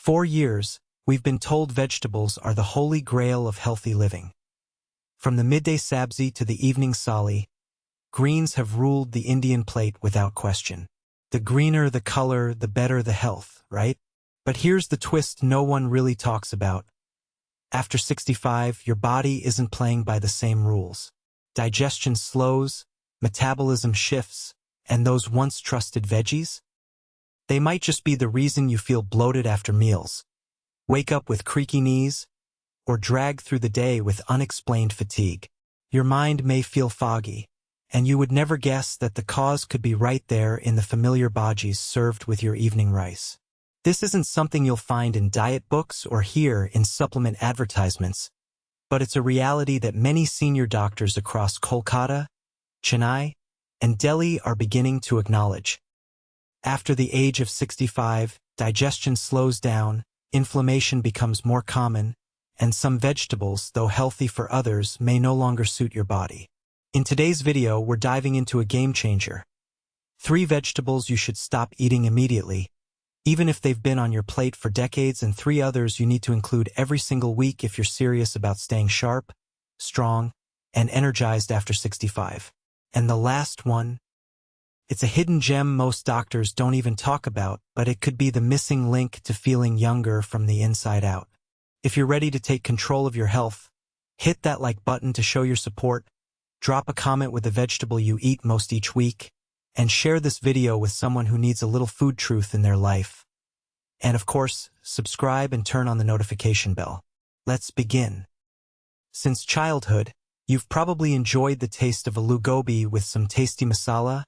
For years, we've been told vegetables are the holy grail of healthy living. From the midday sabzi to the evening sali, greens have ruled the Indian plate without question. The greener the color, the better the health, right? But here's the twist no one really talks about. After 65, your body isn't playing by the same rules. Digestion slows, metabolism shifts, and those once trusted veggies? They might just be the reason you feel bloated after meals, wake up with creaky knees, or drag through the day with unexplained fatigue. Your mind may feel foggy, and you would never guess that the cause could be right there in the familiar bhajis served with your evening rice. This isn't something you'll find in diet books or hear in supplement advertisements, but it's a reality that many senior doctors across Kolkata, Chennai, and Delhi are beginning to acknowledge. After the age of 65, digestion slows down, inflammation becomes more common, and some vegetables, though healthy for others, may no longer suit your body. In today's video, we're diving into a game changer. 3 vegetables you should stop eating immediately, even if they've been on your plate for decades, and 3 others you need to include every single week if you're serious about staying sharp, strong, and energized after 65. And the last one, it's a hidden gem most doctors don't even talk about, but it could be the missing link to feeling younger from the inside out. If you're ready to take control of your health, hit that like button to show your support, drop a comment with the vegetable you eat most each week, and share this video with someone who needs a little food truth in their life. And of course, subscribe and turn on the notification bell. Let's begin. Since childhood, you've probably enjoyed the taste of aloo gobi with some tasty masala,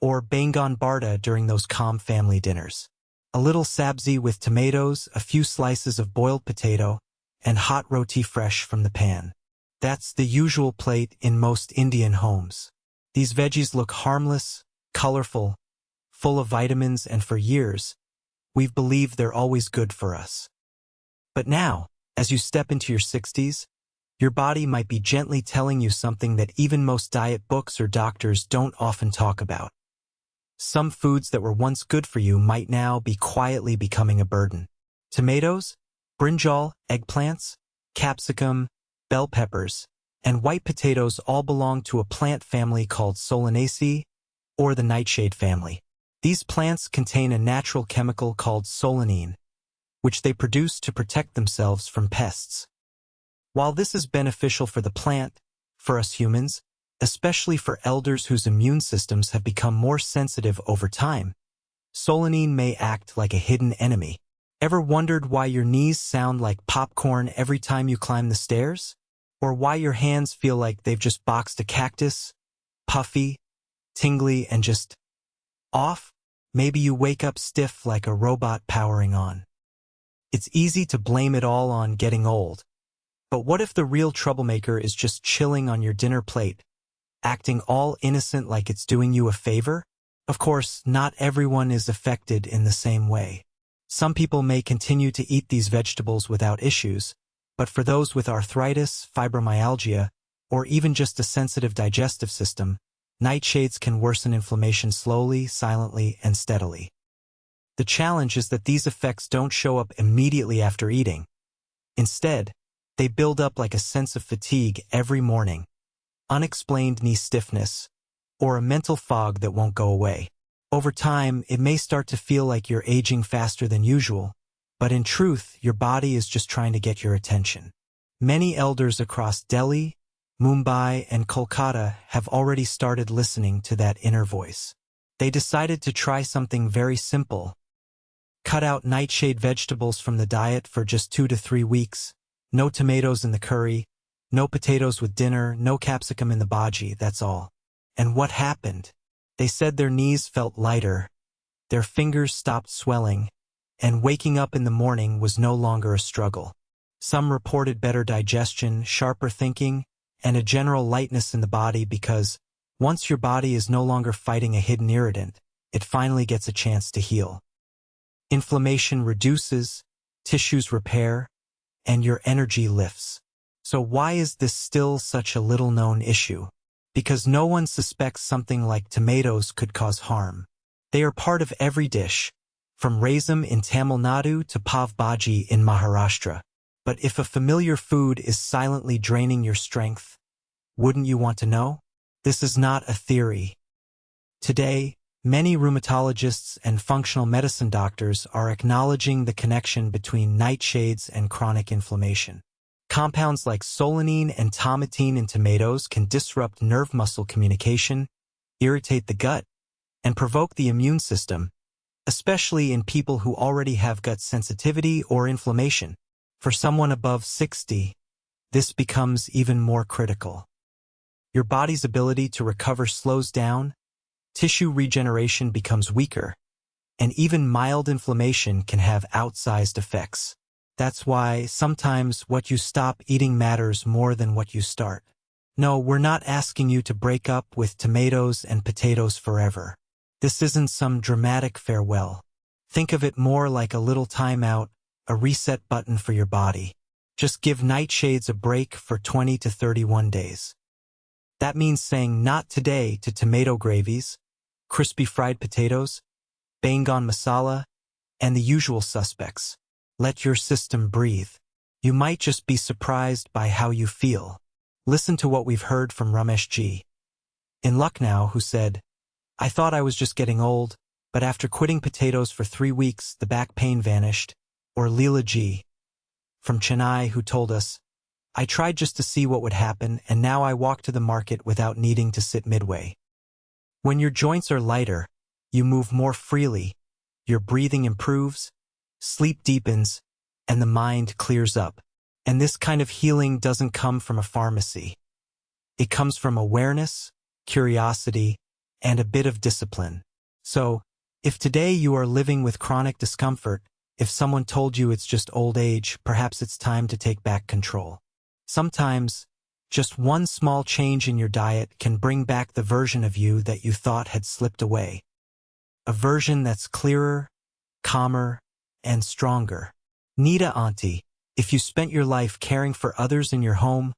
or bangan barta during those calm family dinners. A little sabzi with tomatoes, a few slices of boiled potato, and hot roti fresh from the pan. That's the usual plate in most Indian homes. These veggies look harmless, colorful, full of vitamins, and for years, we've believed they're always good for us. But now, as you step into your 60s, your body might be gently telling you something that even most diet books or doctors don't often talk about. Some foods that were once good for you might now be quietly becoming a burden. Tomatoes, brinjal, eggplants, capsicum, bell peppers, and white potatoes all belong to a plant family called Solanaceae, or the nightshade family. These plants contain a natural chemical called solanine, which they produce to protect themselves from pests. While this is beneficial for the plant, for us humans, especially for elders whose immune systems have become more sensitive over time, solanine may act like a hidden enemy. Ever wondered why your knees sound like popcorn every time you climb the stairs? Or why your hands feel like they've just boxed a cactus? Puffy, tingly, and just off? Maybe you wake up stiff like a robot powering on. It's easy to blame it all on getting old. But what if the real troublemaker is just chilling on your dinner plate, acting all innocent like it's doing you a favor? Of course, not everyone is affected in the same way. Some people may continue to eat these vegetables without issues, but for those with arthritis, fibromyalgia, or even just a sensitive digestive system, nightshades can worsen inflammation slowly, silently, and steadily. The challenge is that these effects don't show up immediately after eating. Instead, they build up like a sense of fatigue every morning, unexplained knee stiffness, or a mental fog that won't go away. Over time, it may start to feel like you're aging faster than usual, but in truth, your body is just trying to get your attention. Many elders across Delhi, Mumbai, and Kolkata have already started listening to that inner voice. They decided to try something very simple. Cut out nightshade vegetables from the diet for just 2 to 3 weeks. No tomatoes in the curry, no potatoes with dinner, no capsicum in the bhaji, that's all. And what happened? They said their knees felt lighter, their fingers stopped swelling, and waking up in the morning was no longer a struggle. Some reported better digestion, sharper thinking, and a general lightness in the body because, once your body is no longer fighting a hidden irritant, it finally gets a chance to heal. Inflammation reduces, tissues repair, and your energy lifts. So why is this still such a little-known issue? Because no one suspects something like tomatoes could cause harm. They are part of every dish, from rasam in Tamil Nadu to pav bhaji in Maharashtra. But if a familiar food is silently draining your strength, wouldn't you want to know? This is not a theory. Today, many rheumatologists and functional medicine doctors are acknowledging the connection between nightshades and chronic inflammation. Compounds like solanine and tomatine in tomatoes can disrupt nerve muscle communication, irritate the gut, and provoke the immune system, especially in people who already have gut sensitivity or inflammation. For someone above 60, this becomes even more critical. Your body's ability to recover slows down, tissue regeneration becomes weaker, and even mild inflammation can have outsized effects. That's why sometimes what you stop eating matters more than what you start. No, we're not asking you to break up with tomatoes and potatoes forever. This isn't some dramatic farewell. Think of it more like a little timeout, a reset button for your body. Just give nightshades a break for 20 to 31 days. That means saying not today to tomato gravies, crispy fried potatoes, bangan masala, and the usual suspects. Let your system breathe. You might just be surprised by how you feel. Listen to what we've heard from Ramesh G. in Lucknow, who said, "I thought I was just getting old, but after quitting potatoes for 3 weeks, the back pain vanished." Or Leela G. from Chennai, who told us, "I tried just to see what would happen, and now I walk to the market without needing to sit midway." When your joints are lighter, you move more freely, your breathing improves, sleep deepens, and the mind clears up. And this kind of healing doesn't come from a pharmacy. It comes from awareness, curiosity, and a bit of discipline. So, if today you are living with chronic discomfort, if someone told you it's just old age, perhaps it's time to take back control. Sometimes, just one small change in your diet can bring back the version of you that you thought had slipped away. A version that's clearer, calmer, and stronger. Nita Auntie, if you spent your life caring for others in your home,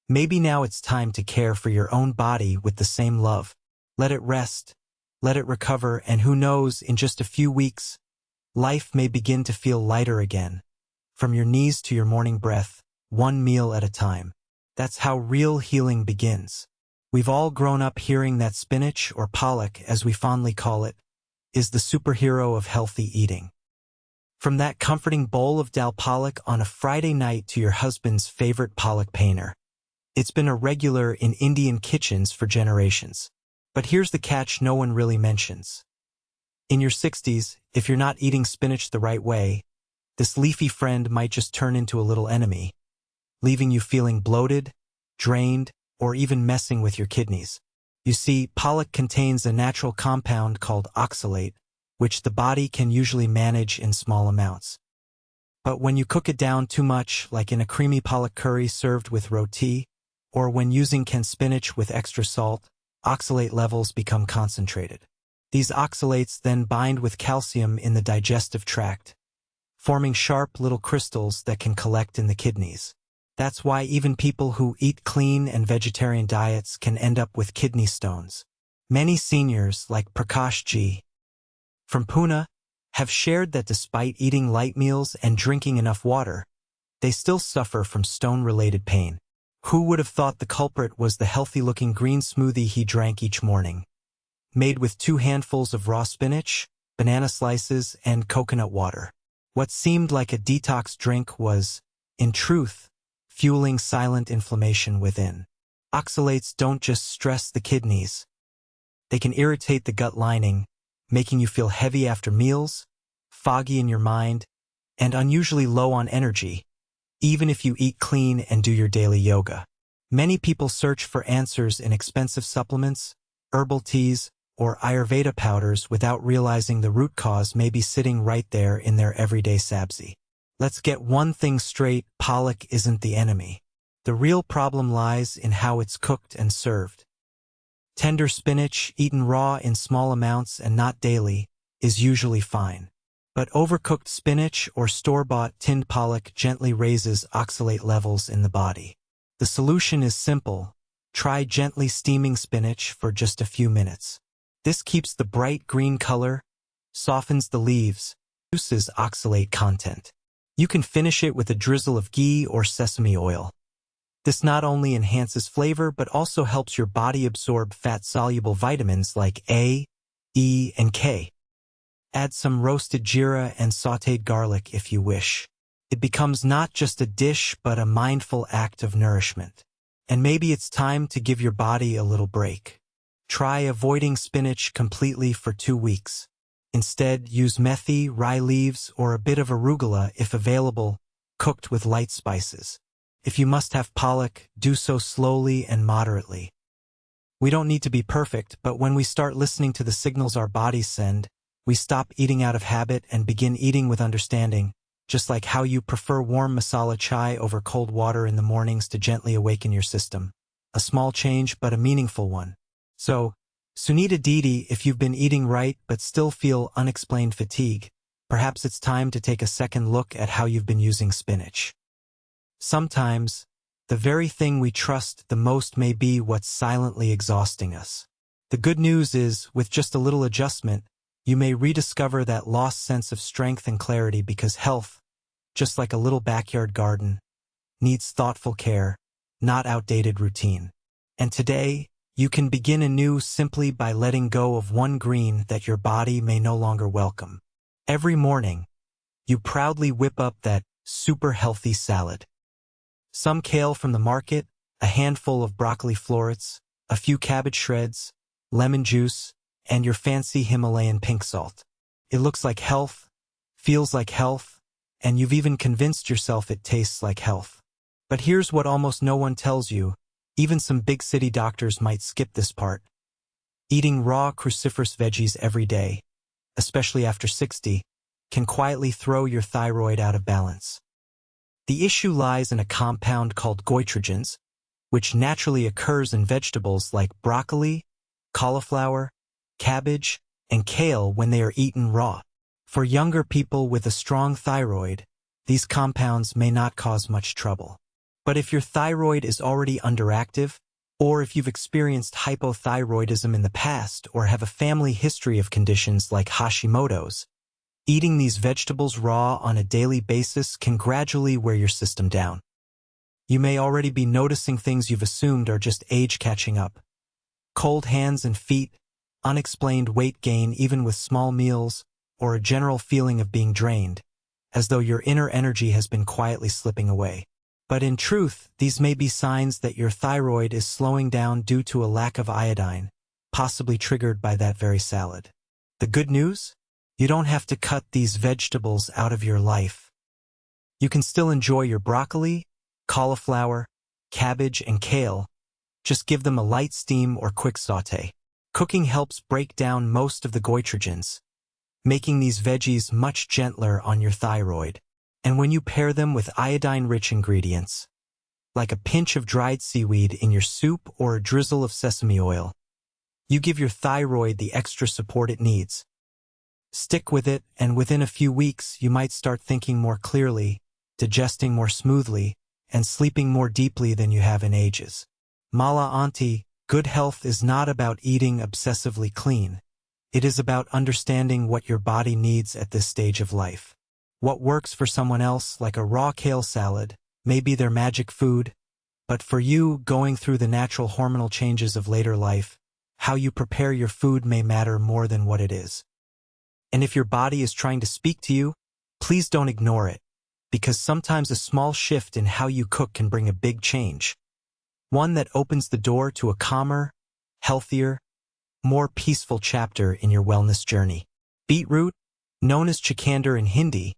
maybe now it's time to care for your own body with the same love. Let it rest, let it recover, and who knows, in just a few weeks, life may begin to feel lighter again. From your knees to your morning breath, one meal at a time. That's how real healing begins. We've all grown up hearing that spinach, or pollock as we fondly call it, is the superhero of healthy eating. From that comforting bowl of dal pollock on a Friday night to your husband's favorite pollock painter. It's been a regular in Indian kitchens for generations. But here's the catch no one really mentions. In your 60s, if you're not eating spinach the right way, this leafy friend might just turn into a little enemy, leaving you feeling bloated, drained, or even messing with your kidneys. You see, pollock contains a natural compound called oxalate, which the body can usually manage in small amounts. But when you cook it down too much, like in a creamy pollock curry served with roti, or when using canned spinach with extra salt, oxalate levels become concentrated. These oxalates then bind with calcium in the digestive tract, forming sharp little crystals that can collect in the kidneys. That's why even people who eat clean and vegetarian diets can end up with kidney stones. Many seniors, like Prakash G. from Pune, have shared that despite eating light meals and drinking enough water, they still suffer from stone-related pain. Who would have thought the culprit was the healthy-looking green smoothie he drank each morning, made with 2 handfuls of raw spinach, banana slices, and coconut water? What seemed like a detox drink was, in truth, fueling silent inflammation within. Oxalates don't just stress the kidneys. They can irritate the gut lining, making you feel heavy after meals, foggy in your mind, and unusually low on energy, even if you eat clean and do your daily yoga. Many people search for answers in expensive supplements, herbal teas, or Ayurveda powders without realizing the root cause may be sitting right there in their everyday sabzi. Let's get one thing straight: pollock isn't the enemy. The real problem lies in how it's cooked and served. Tender spinach, eaten raw in small amounts and not daily, is usually fine. But overcooked spinach or store-bought tinned pollock gently raises oxalate levels in the body. The solution is simple. Try gently steaming spinach for just a few minutes. This keeps the bright green color, softens the leaves, reduces oxalate content. You can finish it with a drizzle of ghee or sesame oil. This not only enhances flavor but also helps your body absorb fat-soluble vitamins like A, E, and K. Add some roasted jeera and sautéed garlic if you wish. It becomes not just a dish but a mindful act of nourishment. And maybe it's time to give your body a little break. Try avoiding spinach completely for 2 weeks. Instead, use methi, rye leaves, or a bit of arugula if available, cooked with light spices. If you must have pollock, do so slowly and moderately. We don't need to be perfect, but when we start listening to the signals our bodies send, we stop eating out of habit and begin eating with understanding, just like how you prefer warm masala chai over cold water in the mornings to gently awaken your system. A small change, but a meaningful one. So, Sunita Didi, if you've been eating right but still feel unexplained fatigue, perhaps it's time to take a second look at how you've been using spinach. Sometimes, the very thing we trust the most may be what's silently exhausting us. The good news is, with just a little adjustment, you may rediscover that lost sense of strength and clarity because health, just like a little backyard garden, needs thoughtful care, not outdated routine. And today, you can begin anew simply by letting go of one green that your body may no longer welcome. Every morning, you proudly whip up that super healthy salad. Some kale from the market, a handful of broccoli florets, a few cabbage shreds, lemon juice, and your fancy Himalayan pink salt. It looks like health, feels like health, and you've even convinced yourself it tastes like health. But here's what almost no one tells you. Even some big city doctors might skip this part. Eating raw cruciferous veggies every day, especially after 60, can quietly throw your thyroid out of balance. The issue lies in a compound called goitrogens, which naturally occurs in vegetables like broccoli, cauliflower, cabbage, and kale when they are eaten raw. For younger people with a strong thyroid, these compounds may not cause much trouble. But if your thyroid is already underactive, or if you've experienced hypothyroidism in the past or have a family history of conditions like Hashimoto's, eating these vegetables raw on a daily basis can gradually wear your system down. You may already be noticing things you've assumed are just age catching up. Cold hands and feet, unexplained weight gain even with small meals, or a general feeling of being drained, as though your inner energy has been quietly slipping away. But in truth, these may be signs that your thyroid is slowing down due to a lack of iodine, possibly triggered by that very salad. The good news? You don't have to cut these vegetables out of your life. You can still enjoy your broccoli, cauliflower, cabbage, and kale. Just give them a light steam or quick sauté. Cooking helps break down most of the goitrogens, making these veggies much gentler on your thyroid. And when you pair them with iodine-rich ingredients, like a pinch of dried seaweed in your soup or a drizzle of sesame oil, you give your thyroid the extra support it needs. Stick with it, and within a few weeks, you might start thinking more clearly, digesting more smoothly, and sleeping more deeply than you have in ages. Mala Auntie, good health is not about eating obsessively clean. It is about understanding what your body needs at this stage of life. What works for someone else, like a raw kale salad, may be their magic food, but for you, going through the natural hormonal changes of later life, how you prepare your food may matter more than what it is. And if your body is trying to speak to you, please don't ignore it, because sometimes a small shift in how you cook can bring a big change. One that opens the door to a calmer, healthier, more peaceful chapter in your wellness journey. Beetroot, known as chucandar in Hindi,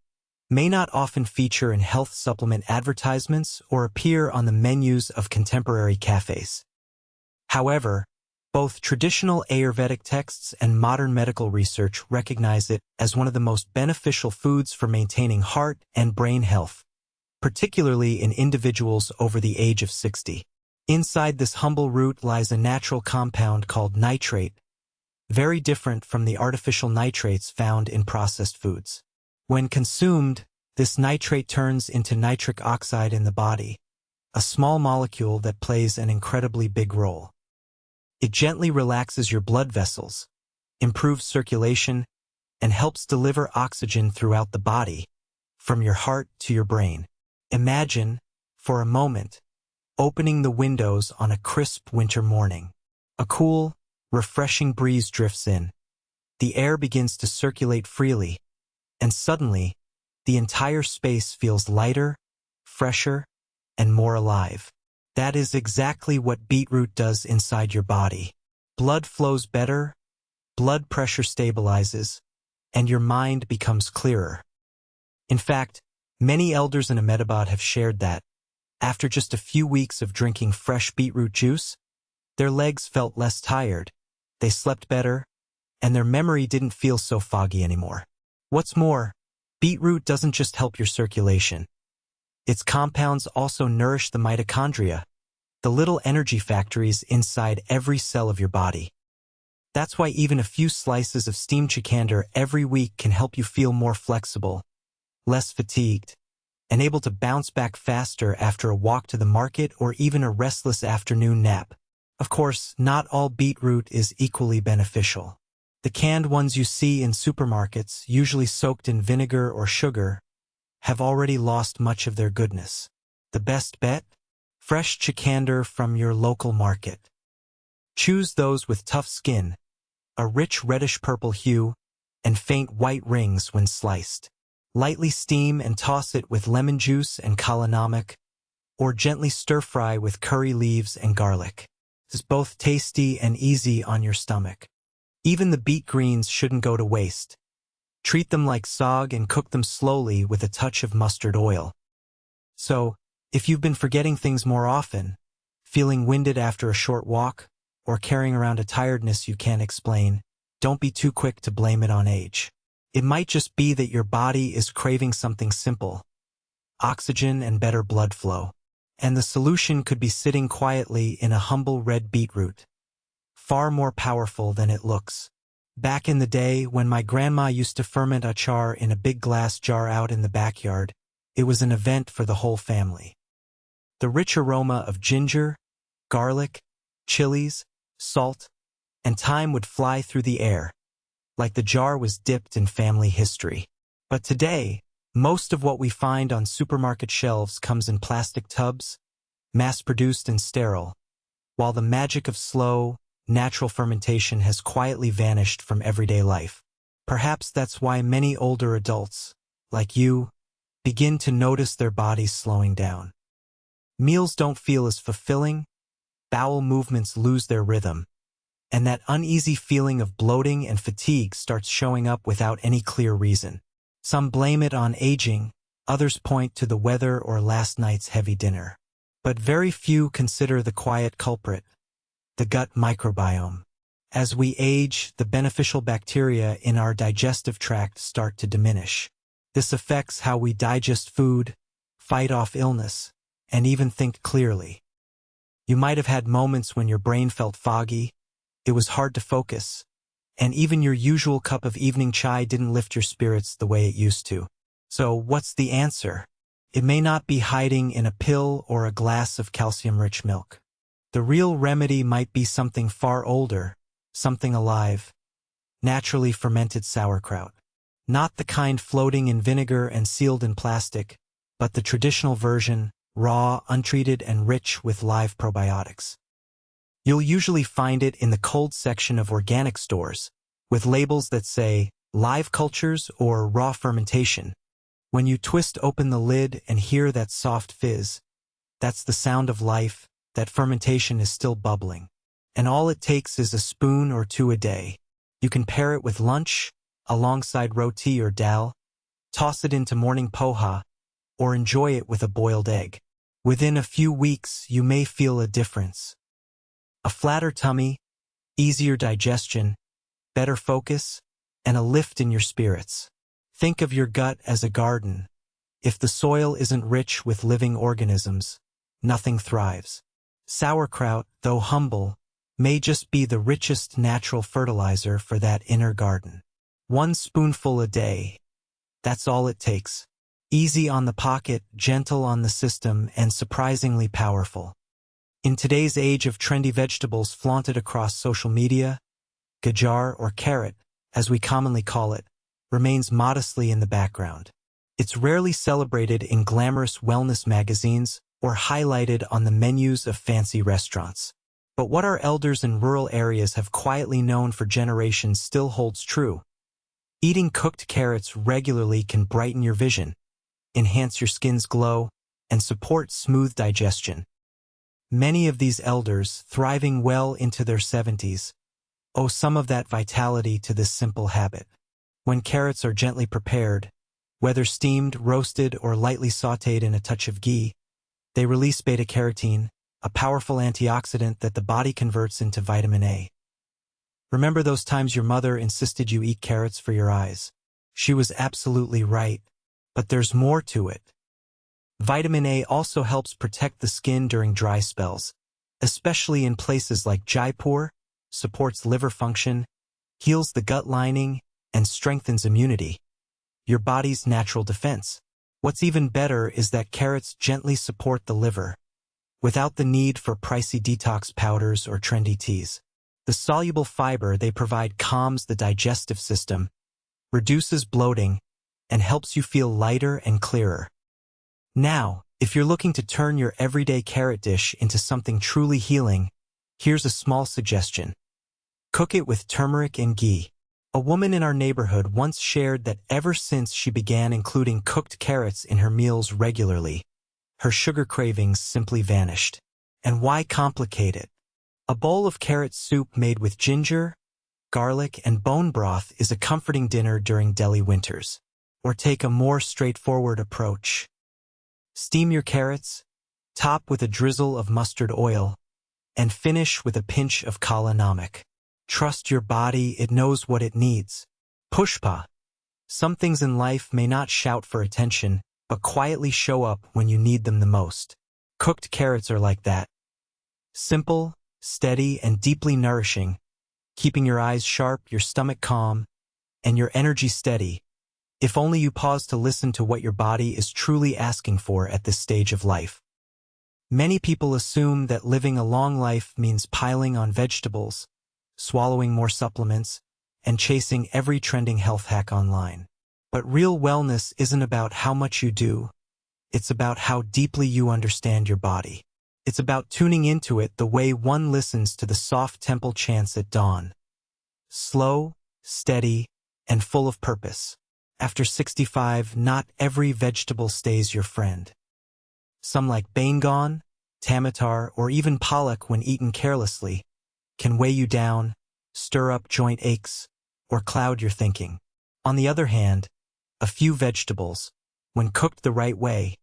may not often feature in health supplement advertisements or appear on the menus of contemporary cafes. However, both traditional Ayurvedic texts and modern medical research recognize it as one of the most beneficial foods for maintaining heart and brain health, particularly in individuals over the age of 60. Inside this humble root lies a natural compound called nitrate, very different from the artificial nitrates found in processed foods. When consumed, this nitrate turns into nitric oxide in the body, a small molecule that plays an incredibly big role. It gently relaxes your blood vessels, improves circulation, and helps deliver oxygen throughout the body, from your heart to your brain. Imagine, for a moment, opening the windows on a crisp winter morning. A cool, refreshing breeze drifts in. The air begins to circulate freely, and suddenly, the entire space feels lighter, fresher, and more alive. That is exactly what beetroot does inside your body. Blood flows better, blood pressure stabilizes, and your mind becomes clearer. In fact, many elders in Ahmedabad have shared that, after just a few weeks of drinking fresh beetroot juice, their legs felt less tired, they slept better, and their memory didn't feel so foggy anymore. What's more, beetroot doesn't just help your circulation. Its compounds also nourish the mitochondria, the little energy factories inside every cell of your body. That's why even a few slices of steamed chickender every week can help you feel more flexible, less fatigued, and able to bounce back faster after a walk to the market or even a restless afternoon nap. Of course, not all beetroot is equally beneficial. The canned ones you see in supermarkets, usually soaked in vinegar or sugar, have already lost much of their goodness. The best bet? Fresh chickender from your local market. Choose those with tough skin, a rich reddish-purple hue, and faint white rings when sliced. Lightly steam and toss it with lemon juice and kala namak, or gently stir-fry with curry leaves and garlic. It's both tasty and easy on your stomach. Even the beet greens shouldn't go to waste. Treat them like saag and cook them slowly with a touch of mustard oil. So, if you've been forgetting things more often, feeling winded after a short walk, or carrying around a tiredness you can't explain, don't be too quick to blame it on age. It might just be that your body is craving something simple: oxygen and better blood flow. And the solution could be sitting quietly in a humble red beetroot, far more powerful than it looks. Back in the day, when my grandma used to ferment achar in a big glass jar out in the backyard, it was an event for the whole family. The rich aroma of ginger, garlic, chilies, salt, and thyme would fly through the air, like the jar was dipped in family history. But today, most of what we find on supermarket shelves comes in plastic tubs, mass-produced and sterile, while the magic of slow, natural fermentation has quietly vanished from everyday life. Perhaps that's why many older adults, like you, begin to notice their bodies slowing down. Meals don't feel as fulfilling, bowel movements lose their rhythm, and that uneasy feeling of bloating and fatigue starts showing up without any clear reason. Some blame it on aging, others point to the weather or last night's heavy dinner. But very few consider the quiet culprit: the gut microbiome. As we age, the beneficial bacteria in our digestive tract start to diminish. This affects how we digest food, fight off illness, and even think clearly. You might have had moments when your brain felt foggy, it was hard to focus, and even your usual cup of evening chai didn't lift your spirits the way it used to. So what's the answer? It may not be hiding in a pill or a glass of calcium-rich milk. The real remedy might be something far older, something alive: naturally fermented sauerkraut. Not the kind floating in vinegar and sealed in plastic, but the traditional version, raw, untreated, and rich with live probiotics. You'll usually find it in the cold section of organic stores, with labels that say live cultures or raw fermentation. When you twist open the lid and hear that soft fizz, that's the sound of life, that fermentation is still bubbling. And all it takes is a spoon or two a day. You can pair it with lunch, alongside roti or dal, toss it into morning poha, or enjoy it with a boiled egg. Within a few weeks, you may feel a difference. A flatter tummy, easier digestion, better focus, and a lift in your spirits. Think of your gut as a garden. If the soil isn't rich with living organisms, nothing thrives. Sauerkraut, though humble, may just be the richest natural fertilizer for that inner garden. 1 spoonful a day. That's all it takes. Easy on the pocket, gentle on the system, and surprisingly powerful. In today's age of trendy vegetables flaunted across social media, gajar or carrot, as we commonly call it, remains modestly in the background. It's rarely celebrated in glamorous wellness magazines or highlighted on the menus of fancy restaurants. But what our elders in rural areas have quietly known for generations still holds true. Eating cooked carrots regularly can brighten your vision, enhance your skin's glow, and support smooth digestion. Many of these elders, thriving well into their 70s, owe some of that vitality to this simple habit. When carrots are gently prepared, whether steamed, roasted, or lightly sautéed in a touch of ghee, they release beta-carotene, a powerful antioxidant that the body converts into vitamin A. Remember those times your mother insisted you eat carrots for your eyes? She was absolutely right, but there's more to it. Vitamin A also helps protect the skin during dry spells, especially in places like Jaipur, supports liver function, heals the gut lining, and strengthens immunity, your body's natural defense. What's even better is that carrots gently support the liver, without the need for pricey detox powders or trendy teas. The soluble fiber they provide calms the digestive system, reduces bloating, and helps you feel lighter and clearer. Now, if you're looking to turn your everyday carrot dish into something truly healing, here's a small suggestion. Cook it with turmeric and ghee. A woman in our neighborhood once shared that ever since she began including cooked carrots in her meals regularly, her sugar cravings simply vanished. And why complicate it? A bowl of carrot soup made with ginger, garlic, and bone broth is a comforting dinner during Delhi winters. Or take a more straightforward approach. Steam your carrots, top with a drizzle of mustard oil, and finish with a pinch of Kala Namak. Trust your body, it knows what it needs. Pushpa. Some things in life may not shout for attention, but quietly show up when you need them the most. Cooked carrots are like that. Simple, steady, and deeply nourishing, keeping your eyes sharp, your stomach calm, and your energy steady. If only you pause to listen to what your body is truly asking for at this stage of life. Many people assume that living a long life means piling on vegetables, swallowing more supplements, and chasing every trending health hack online. But real wellness isn't about how much you do. It's about how deeply you understand your body. It's about tuning into it the way one listens to the soft temple chants at dawn. Slow, steady, and full of purpose. After 65, not every vegetable stays your friend. Some like bangan, tamatar, or even palak when eaten carelessly, can weigh you down, stir up joint aches, or cloud your thinking. On the other hand, a few vegetables, when cooked the right way,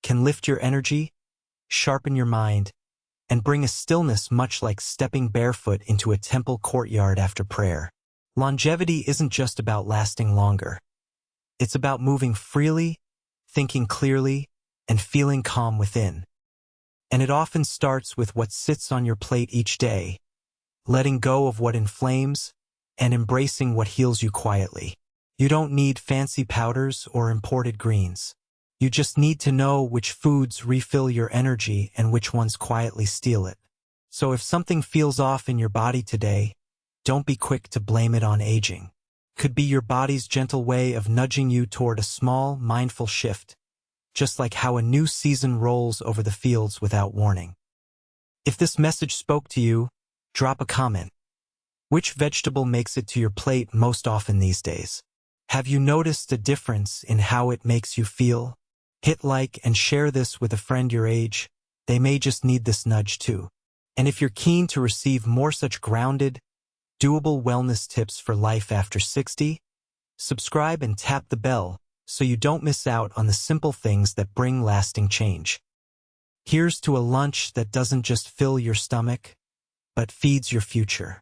can lift your energy, sharpen your mind, and bring a stillness much like stepping barefoot into a temple courtyard after prayer. Longevity isn't just about lasting longer. It's about moving freely, thinking clearly, and feeling calm within. And it often starts with what sits on your plate each day, letting go of what inflames, and embracing what heals you quietly. You don't need fancy powders or imported greens. You just need to know which foods refill your energy and which ones quietly steal it. So if something feels off in your body today, don't be quick to blame it on aging. Could be your body's gentle way of nudging you toward a small, mindful shift, just like how a new season rolls over the fields without warning. If this message spoke to you, drop a comment. Which vegetable makes it to your plate most often these days? Have you noticed a difference in how it makes you feel? Hit like and share this with a friend your age. They may just need this nudge too. And if you're keen to receive more such grounded, doable wellness tips for life after 60, subscribe and tap the bell so you don't miss out on the simple things that bring lasting change. Here's to a lunch that doesn't just fill your stomach, but feeds your future.